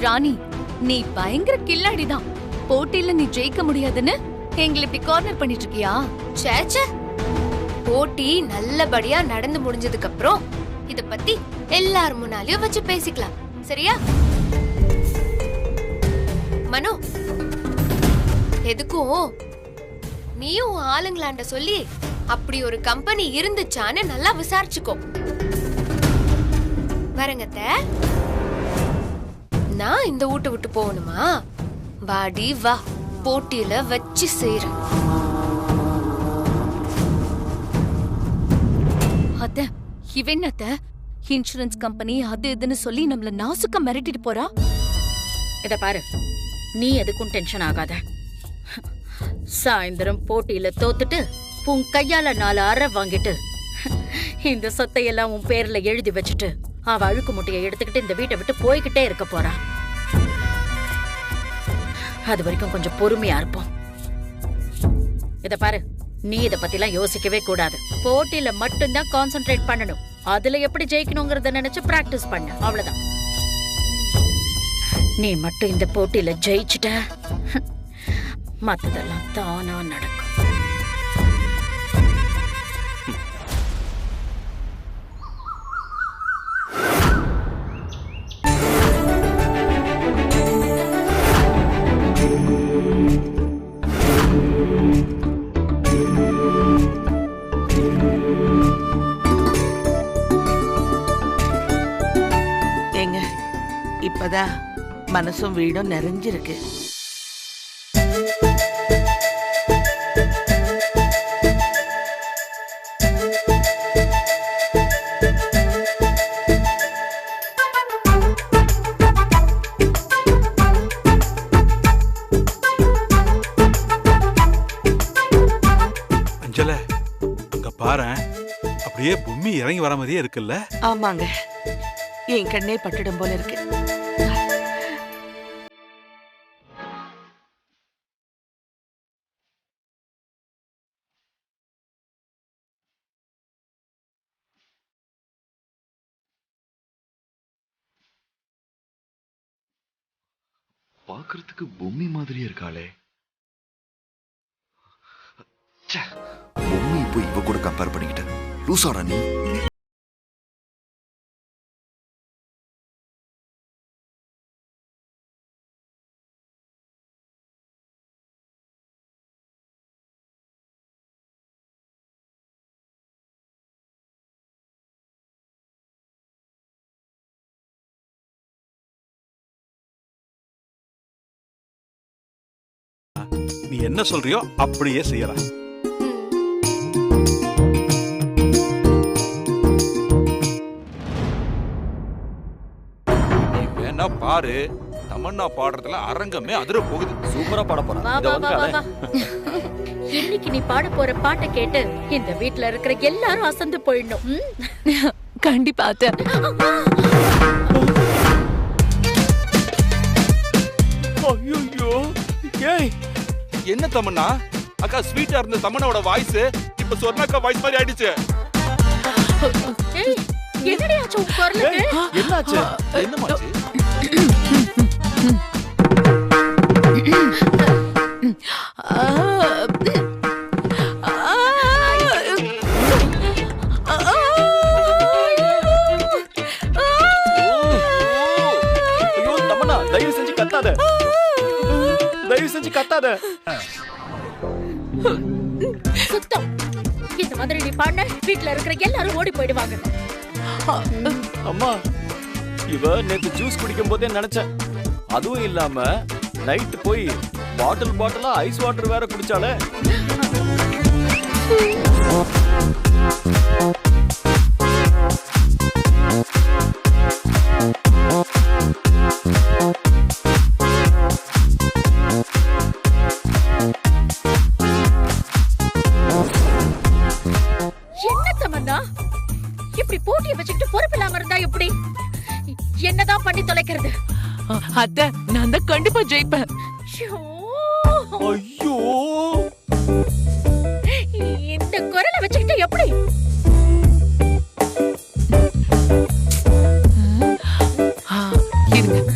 ராணி, நீ பயங்கர கில்லாடிதான். போட்டியில நீ ஜெயிக்க முடியாதுன்னு எங்களை இப்படி கார்னர் பண்ணிட்டு இருக்கியா? சேச்சே, போட்டி நல்லபடியா நடந்து முடிஞ்சதுக்கு அப்புறம் இத பத்தி எல்லார் முன்னாலயும் வச்சு பேசிக்கலாம், சரியா? மனு, எதுக்கும் நீயும் ஆளுங்களாண்ட சொல்லி அப்படி ஒரு கம்பெனி இருந்துச்சான்னு நல்லா விசாரிச்சுக்கோ. வரங்கத்த, நான் இந்த வீட்டை விட்டு போகணுமா? வாடி வா, போட்டியில வச்சு செய்றேன். அத்த, இவனத்த இன்சூரன்ஸ் கம்பெனி அது இதுன்னு சொல்லி நம்மள நாசுக்க மிரட்டிட்டு போறா. இத பாரு, நீ எதுக்கும் டென்ஷன் ஆகாத. சாயந்தரம் போட்டியில தோத்துட்டு உன் கையால 4 அறை வாங்கிட்டு இந்த சொத்தையெல்லாம் உன் பேர்ல எழுதி வச்சுட்டு அவ அழுக்கு முட்டையை எடுத்துக்கிட்டு இந்த வீட்டை விட்டு போய்கிட்டே இருக்க போறா. அது வரைக்கும் கொஞ்சம் பொறுமையா இருப்போம். இத பாரு, நீ இத பத்திலாம் யோசிக்கவே கூடாது. போட்டியில மட்டும்தான் கான்சென்ட்ரேட் பண்ணணும். அதுல எப்படி ஜெயிக்கணுங்கிறத நினைச்சு பிராக்டிஸ் பண்ணு, அவ்வளவுதான். நீ மட்டும் இந்த போட்டியில ஜெயிச்சுட்ட, மத்ததெல்லாம் தானா நடக்கும். ஏங்க, இப்பதான் மனசும் வீடும் நிறைஞ்சிருக்கு. அஞ்சல, அங்க பாரு, அப்படியே பூமி இறங்கி வர மாதிரியே இருக்குல்ல? ஆமாங்க, என் கண்ணே பட்டுடும் போல இருக்கு. பாக்குறதுக்கு பொம்மி மாதிரியே இருக்காளே. பொம்மி போய் இவ கூட கம்பேர் பண்ணிக்கிட்ட லூசாடா நீ. நீ என்ன சொல்றியோ அப்படியே செய்யலாம். பாரு, தமன்னா பாடுறதுல அரங்கமே அதிர போகுது. சூப்பரா பாட போறா. இன்னைக்கு நீ பாட போற பாட்டை கேட்டு இந்த வீட்ல இருக்கிற எல்லாரும் அசந்து போயிடணும். கண்டிப்பா அத்த. ஐயோ, ஏய் என்ன தமன்னா? அக்கா ஸ்வீட்டா இருந்த தமன்னாவோட வாய்ஸ் இப்ப சொர்ணாக்கா வாய்ஸ் மாதிரி ஆயிடுச்சு. ஏய், என்னடி ஆச்சு உன் குரலுக்கு? என்னாச்சு? என்னமாச்சு? தயவு செஞ்சு கத்தாத, தயவு செஞ்சு கத்தாத. சுத்தம். இந்த மாதிரி நீ பாடின வீட்ல இருக்கிற எல்லாரும் ஓடி போயிடுவாங்க. அம்மா, இவ நேத்து ஜூஸ் குடிக்கும் போதே நினைச்சேன். அதுவும் இல்லாம நைட் போய் பாட்டிலா ஐஸ் வாட்டர் வேற குடிச்சாலே. என்ன தமன்னா, இப்படி போட்டியை வச்சுக்கிட்டு பொறுப்பில்லாம இருந்தா எப்படி? என்னதான் பண்ணி தொலைக்கிறது? அத்த, நான் தான் கண்டிப்பா ஜெயிப்பேன். ஐயோ, இந்த குரலை வச்சுக்கிட்டு எப்படி? இருங்க.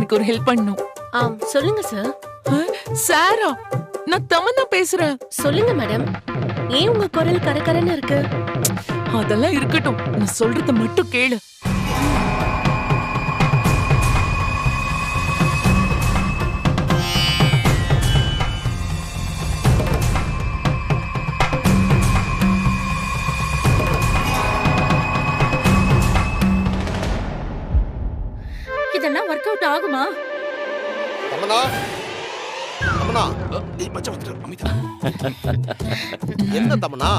எனக்கு ஒரு ஹெல்ப் பண்ணணும். சொல்லுங்க சார். சாரா, நான் தமன்னா பேசுறேன். சொல்லுங்க மேடம். ஏன் உங்க குரல் கரகரன்னு இருக்கு? அதெல்லாம் இருக்கட்டும், நான் சொல்றத மட்டும் கேளு. இதெல்லாம் ஒர்க் அவுட் ஆகுமா? தமன்னா, தமன்னா, ஏய் மச்சான் வந்துட்டாரு, அமைதியா. என்ன தமன்னா,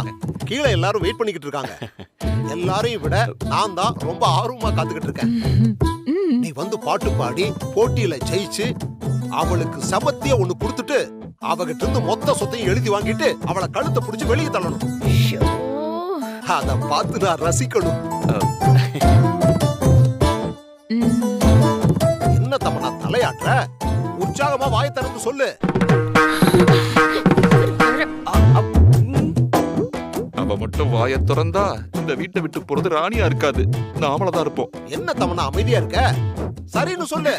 கீழே எல்லாரும் வெயிட் பண்ணிக்கிட்டு இருக்காங்க. எல்லாரையும் விட நான் தான் ரொம்ப ஆர்வமா காத்துக்கிட்டு இருக்கேன். நீ வந்து பாட்டு பாடி போட்டியில ஜெயிச்சு அவளுக்கு சமத்திய ஒண்ணு கொடுத்துட்டு அவகிட்ட இருந்து மொத்த சொத்தையும் எழுதி வாங்கிட்டு அவளை கழுத்தை பிடிச்சு வெளியே தள்ளணும். அத பார்த்து நான் ரசிக்கணும். என்ன தமன்னா தலையாட்டுற? உற்சாகமா வாய் திறந்து சொல்லு. அவ மட்டும் வாயை திறந்தா இந்த வீட்டை விட்டு போறது ராணியா இருக்காது, நாமளா தான் இருப்போம். என்ன தமன்னா அமைதியா இருக்க? சரின்னு சொல்லு.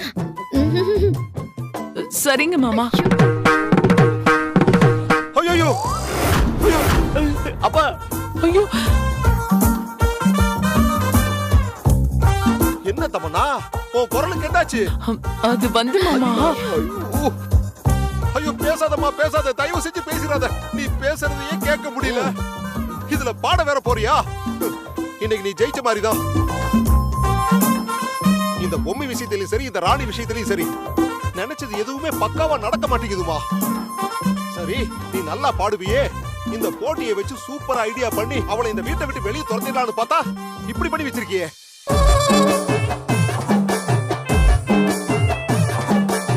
சரிங்க மாமா. ஐயோ அப்பா, ஐயோ, என்ன தமன்னா உன் குரலுக்கு என்னாச்சு? அது வந்து மாமா. ஐயோ பேசாதம்மா, பேசாத, தயவு செஞ்சு பேசிடாத. நீ பேசுறதையே கேட்க முடியல. இதுல பாட வேற போறியா? இன்னைக்கு நீ ஜெயிச்ச மாதிரிதான். இந்த பொம்மை விஷயத்திலயும் சரி, இந்த ராணி விஷயத்திலயும் சரி, நினைச்சது எதுவுமே பக்காவா நடக்க மாட்டேங்குதுமா. சரி, நீ நல்லா பாடுவியே, இந்த போட்டியை வச்சு சூப்பர் ஐடியா பண்ணி அவளை இந்த வீட்டை விட்டு வெளியே துரத்திடலான்னு பார்த்தா இப்படி பண்ணி வச்சிருக்கியே.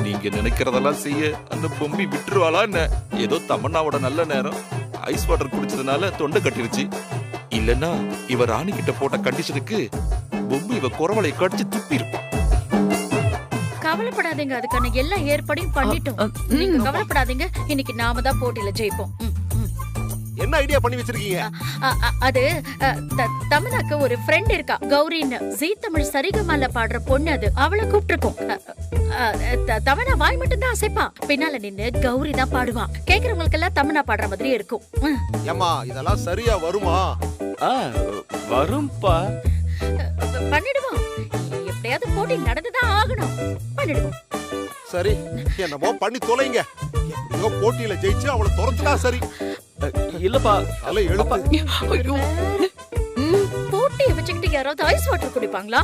நீங்க நினைக்கிறதெல்லாம் செய்ய அந்த பொம்பி விட்டுருவாளா என்ன? ஏதோ தமன்னாவோட நல்ல நேரம் ஐஸ் வாட்டர் குடிச்சதுனால தொண்டை கட்டிருச்சு. இல்லன்னா இவ ராணி கிட்ட போட்ட கண்டிஷனுக்கு பொம்பி இவ குறவளை கடிச்சு துப்பி இருப்பான். கவலைப்படாதீங்க, அதுக்கான எல்லா ஏற்பாடையும் பண்ணிட்டோம். நீங்க கவலைப்படாதீங்க, இன்னைக்கு நாம தான் போட்டியில ஜெயிப்போம். என்ன ஐடியா பண்ணி வச்சிருக்கீங்க? அது தமன்னாக்கு ஒரு ஃப்ரெண்ட் இருக்கா, கௌரின்னு. ஜீ தமிழ் சரிகமால பாடுற பொண்ணு அது. அவளை கூப்பிட்டுருக்கோம். தமன்னா வாய் மட்டும் தான் அசைப்பா, பின்னால நின்னு கௌரி தான் பாடுவா. கேக்குறவங்களுக்கு எல்லாம் தமன்னா பாடுற மாதிரி இருக்கும். ஏமா இதெல்லாம் சரியா வருமா? வரும்பா. பண்ணிடுவோம். எப்படியாவது போட்டி நடந்துதான் ஆகணும். பண்ணிடுவோம். சரி, என்னமோ பண்ணி தொலைங்க. எப்படியோ போட்டியில ஜெயிச்சு அவளை துரத்துனா சரி. இல்லப்பா, தலை எழுத்து. ஐயோ, போட்டியை வச்சுக்கிட்டு யாராவது ஐஸ் வாட்டர் குடிப்பாங்களா?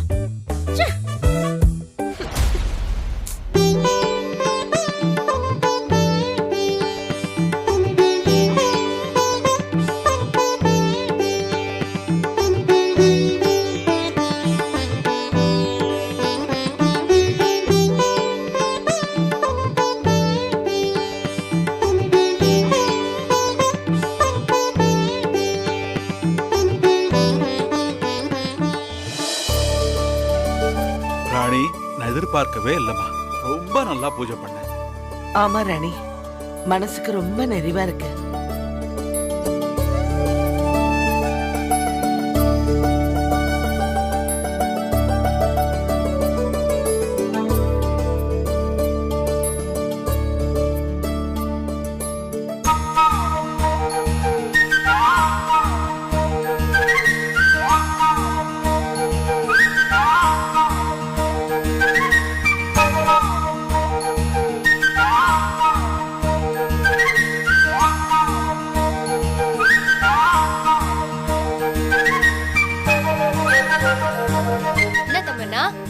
ராணி, நான் எதிர்பார்க்கவே இல்லம்மா. ரொம்ப நல்லா பூஜை பண்ண. ஆமா ராணி, மனசுக்கு ரொம்ப நிறைவா இருக்கு.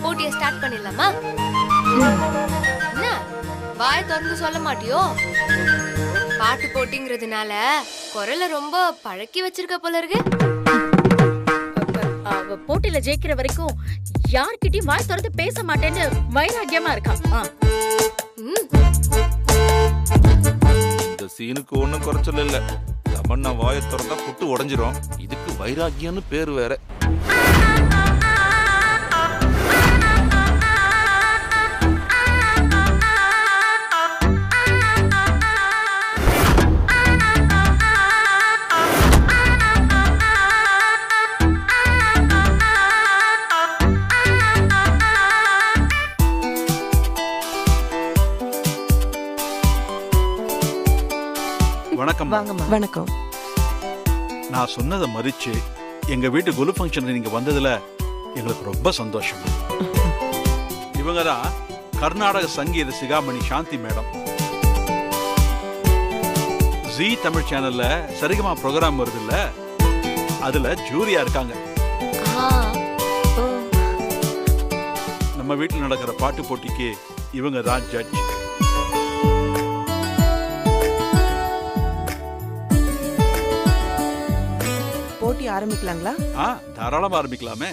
போட்டியை ஸ்டார்ட் பண்ணிடலாமா? என்ன வாய் திறந்து சொல்ல மாட்டியோ? பாட்டு போட்டிங்கிறதுனால குரலை ரொம்ப பழக்கி வச்சிருக்க போல இருக்கு. போட்டியில ஜெயிக்கிற வரைக்கும் யார்கிட்டயும் வாய் திறந்து பேச மாட்டேன்னு வைராக்கியமா இருக்கா. இந்த சீனுக்கு ஒண்ணும் குறைச்சல் இல்ல. தமன்னா வாயை திறந்தா புட்டு உடைஞ்சிரும். இதுக்கு வைராக்கியம்னு பேரு வேற. வணக்கம். வணக்கம். நான் சொன்னதை மறிச்சு எங்க வீட்டு குலு ஃபங்க்ஷன் நீங்க வந்ததுல எங்களுக்கு ரொம்ப சந்தோஷம். இவங்க தான் கர்நாடக சங்கீத சிகாமணி சாந்தி மேடம். ஜி தமிழ் சேனல்ல சரிகமா ப்ரோக்ராம் வருது இல்ல, அதுல ஜூரியா இருக்காங்க. நம்ம வீட்டில் நடக்கிற பாட்டு போட்டிக்கு இவங்க தான் ஜட்ஜ். போட்டி ஆரம்பிக்கலாங்களா? தாராளமா ஆரம்பிக்கலாமே.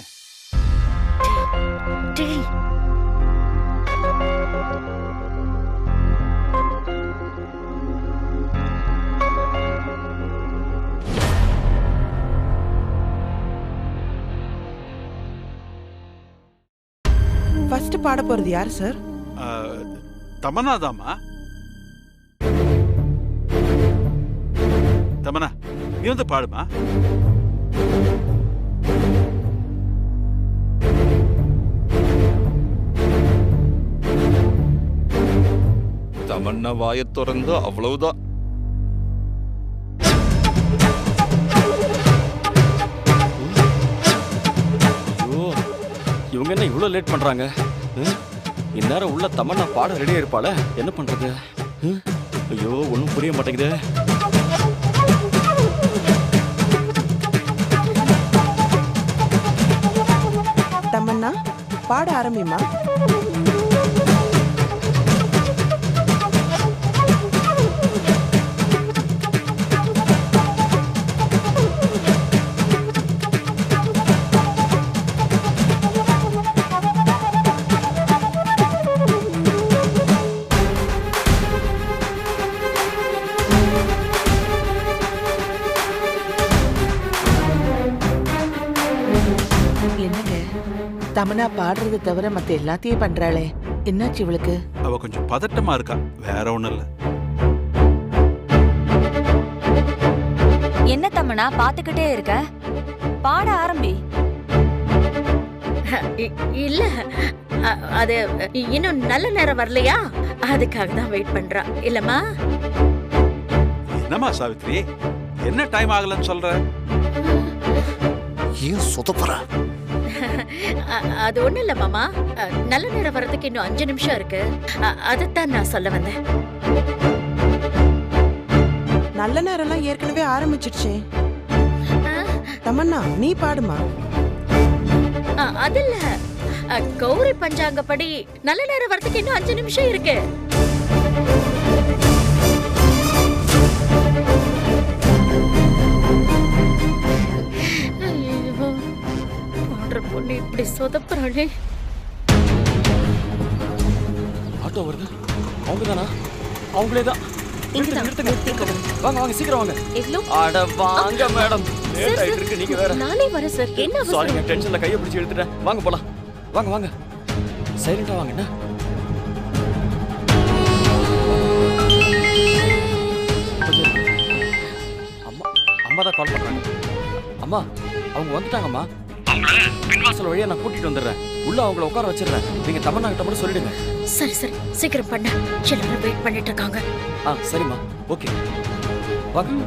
ஃபர்ஸ்ட் பாட போறது யார் சார்? தமன்னா தாமா. தமன்னா நீ வந்து பாடுமா. தமன்னா வாயை திறந்து அவ்வளவுதான். ஐயோ, இவங்க என்ன இவ்வளவு லேட் பண்றாங்க? இந்நேரம் உள்ள தமன்னா பாட ரெடியா இருப்பாள, என்ன பண்றது? ஐயோ, ஒன்னும் புரிய மாட்டேங்குது. தமன்னா பாட ஆரம்பிமா. என்னங்க தமன்னா பாடுறது தவிர மத்த எல்லாத்தையும் பண்றாளே, என்னாச்சு இவளுக்கு? அவ கொஞ்சம் பதட்டமா இருக்கா, வேற ஒண்ணும் இல்ல. என்ன தமன்னா பாத்துக்கிட்டே இருக்க, பாட ஆரம்பி. இல்ல, அது இன்னும் நல்ல நேரம் வரலையா, அதுக்காக தான் வெயிட் பண்றா. இல்லம்மா? என்னம்மா சாவித்ரி, என்ன டைம் ஆகலன்னு சொல்ற? ஏன் சொதப்புற? அது ஒண்ணு இல்ல மாமா, நல்ல நேரம் வர்றதுக்கு இன்னும் 5 நிமிஷம் இருக்கு. அதைத்தான் நான் சொல்ல வந்தேன். நல்ல நேரம்லாம் ஏற்கனவே ஆரம்பிச்சிடுச்சே. தமன்னா நீ பாடுமா. அது இல்ல, கௌரி பஞ்சாங்கப்படி நல்ல நேரம் வர்றதுக்கு இன்னும் 5 நிமிஷம் இருக்கு. பொண்ணு இப்படி சொதப்புறாளே. ஆட்டோ வருது, அவங்கதானா? அவங்களேதான். வாங்க வாங்க, சீக்கிரம் வாங்க. அட வாங்க மேடம், லேட் ஆயிட்டு இருக்கு. நீங்க வேற. நானே வரேன் சார். என்ன அவசரம்? சாரி, டென்ஷன்ல கையை பிடிச்சு எடுத்துட்டேன். வாங்க போலாம். வாங்க வாங்க, சைலண்டா வாங்க. என்ன அம்மா, அம்மா தான் கால் பண்றாங்க. அம்மா, அவங்க வந்துட்டாங்கம்மா. பின்வாசல் வழியா நான் கூட்டிட்டு வந்துடுறேன். உள்ள அவங்கள உட்கார வச்சிடுறேன். நீங்க தமன்னா கிட்ட மட்டும் சொல்லிடுங்க. சரி சரி, சீக்கிரம் பண்ண. எல்லாரும் வெயிட் பண்ணிட்டு இருக்காங்க. சரிம்மா, ஓகே. வாங்க.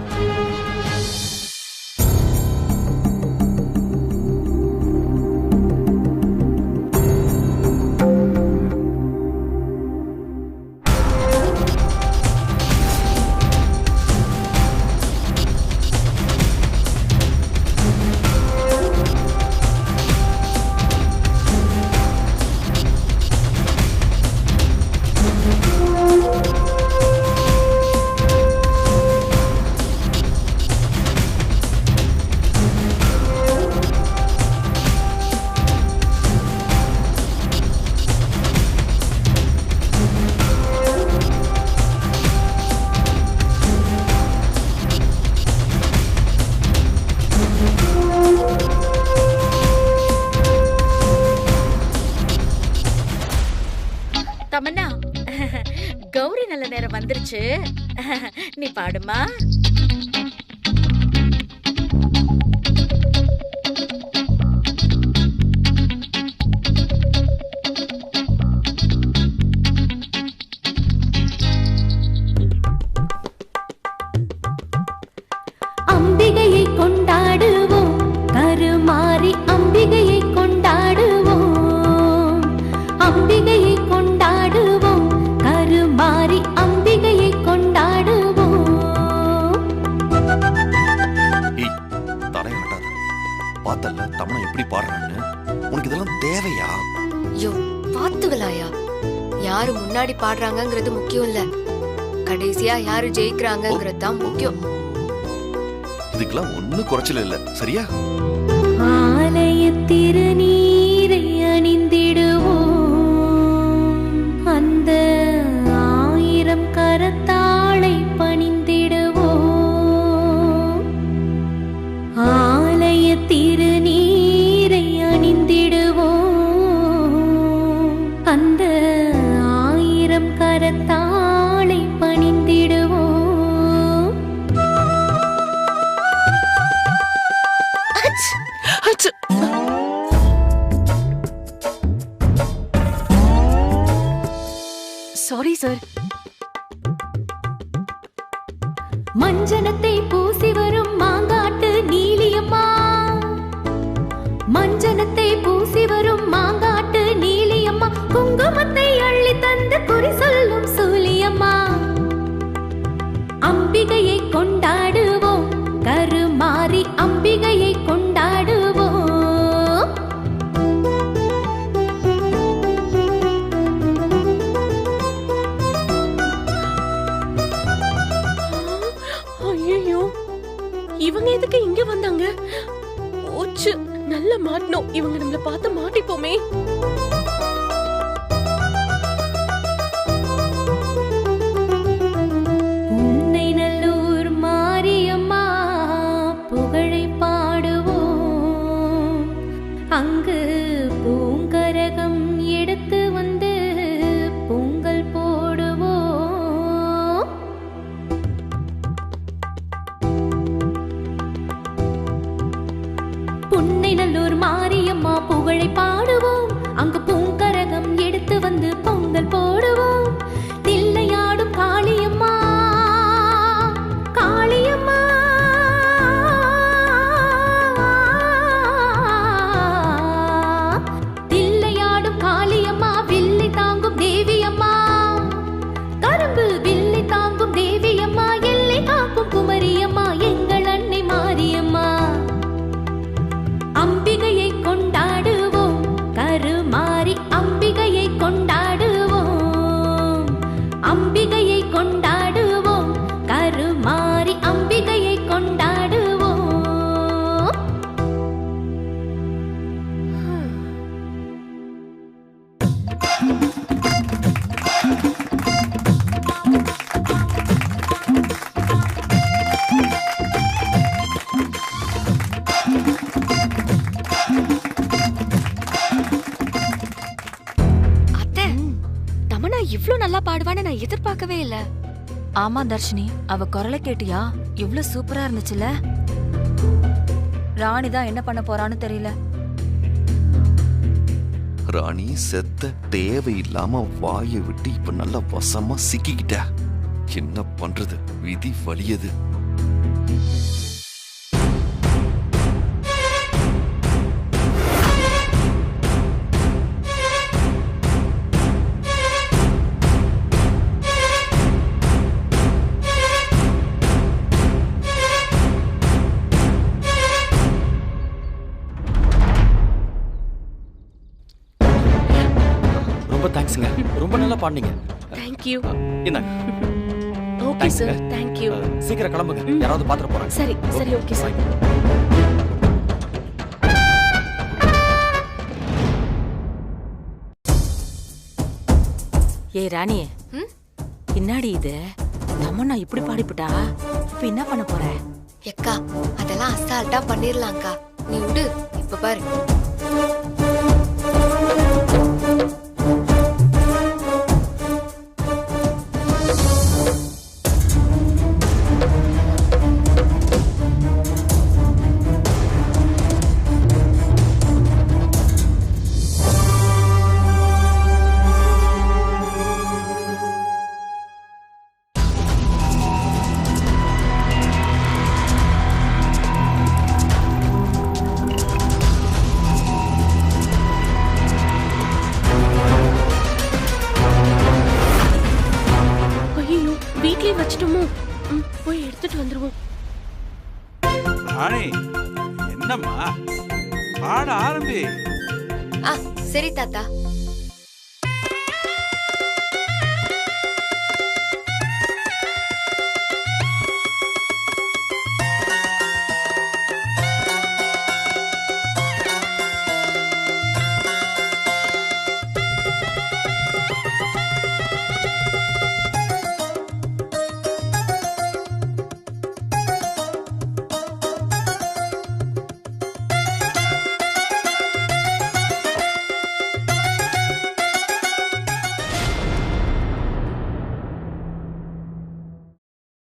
தமன்னா, கௌரி நல்ல நேரம் வந்துருச்சு. நீ பாடுமா. தமனா எப்படி பாடுறான்னு? உனக்கு இதெல்லாம் தேவையா? ஐயோ பாத்துக்கலாயா, யாரு முன்னாடி பாடுறாங்கங்கிறது முக்கியம் இல்ல, கடைசியா யாரு ஜெயிக்கிறாங்கங்கிறது தான் முக்கியம். இதுக்கெல்லாம் ஒண்ணும் குறைச்சல் இல்ல, சரியா? ஆலய திருநீரை அணிந்திடுவோம், அந்த 1000 கரத்தாளை பணிந்திடுவோம். ஆலய திருநீரை அணிந்திடுவோம், அந்த 1000 கரத்தாளை பணிந்திடுவோம். Sorry sir. மஞ்சனத்தை பூசி வரும் மாங்காட்டு நீலியம்மா, மஞ்சனத்தை பூசி வரும் மாங்காட்டு நீலியம்மா, குங்குமத்தை அள்ளி தந்து குறி சொல்லும் சூலியம்மா. அம்பிகையை கொண்டாடுவோம், கருமாறி அம்பிகையை கொண்டாடுவோம். ஐயோ, இவங்க எதுக்கு இங்க வந்தாங்க? ஓச்சு, நல்ல மாட்டணும். இவங்க நம்மள பார்த்து மாட்டிப்போமே. உன்னை நல்லூர் மாரியம்மா புகழை பாடுவோம், அங்கு பூங்கரகம் எடுத்து வந்து பொங்கல் போடுவோம். புன்னை நல்லூர் மாரியம்மா புகழை பாடுவோம், அங்கு பூங்கரகம் எடுத்து வந்து பொங்கல் போடுவோம். தில்லையாடும் காளியம்மா, காளியம்மா, தில்லையாடும் காளியம்மா, வில்லை தாங்கும் தேவியம்மா, கரும்பு வில்லை தாங்கும் தேவியம்மா, எல்லை காக்கும் குமரியம்மா, எங்கள் அன்னை மாரியம்மா. அம்பிகையை கொண்டாடுவோம், கருமாறி அம்பிகையை கொண்டாடுவோம், அம்பிகையை கொண்டாடுவோம், கருமாறி அம்பிகையை கொண்டாடுவோம். அத்தை, தமனா இவ்ளோ நல்லா பாடுவான்னு நான் எதிர்பார்க்கவே இல்ல. ஆமா தர்ஷினி, அவ குரலை கேட்டியா? இவ்ளோ சூப்பரா இருந்துச்சுல. ராணி தான் என்ன பண்ண போறான்னு தெரியல. ராணி செத்த தேவையில்லாம வாயை விட்டு இப்ப நல்லா வசமா சிக்கிக்கிட்ட. என்ன பண்றது, விதி வலியது. ரொம்ப தேங்க்ஸ்ங்க, ரொம்ப நல்லா பாடுனீங்க. Thank you. இந்தாங்க. ஓகே Thanks சார், ங்க. thank you. சீக்கிரம் கிளம்புங்க, யாராவது பாத்துட்டு போறாங்க. சரி சரி, ஓகே சார். ஏய் ராணி, பின்னாடி இது தமன்னா இப்படி பாடிப்புட்டா, இப்ப என்ன பண்ண போற? எக்கா அதெல்லாம் அசால்ட்டா பண்ணிரலாம்க்கா, நீ விடு. இப்ப பாரு, வீட்லயே வச்சிட்டோமோ? போய் எடுத்துட்டு வந்துருவோம். ராணி, என்னம்மா பாட ஆரம்பி. சரி தாத்தா.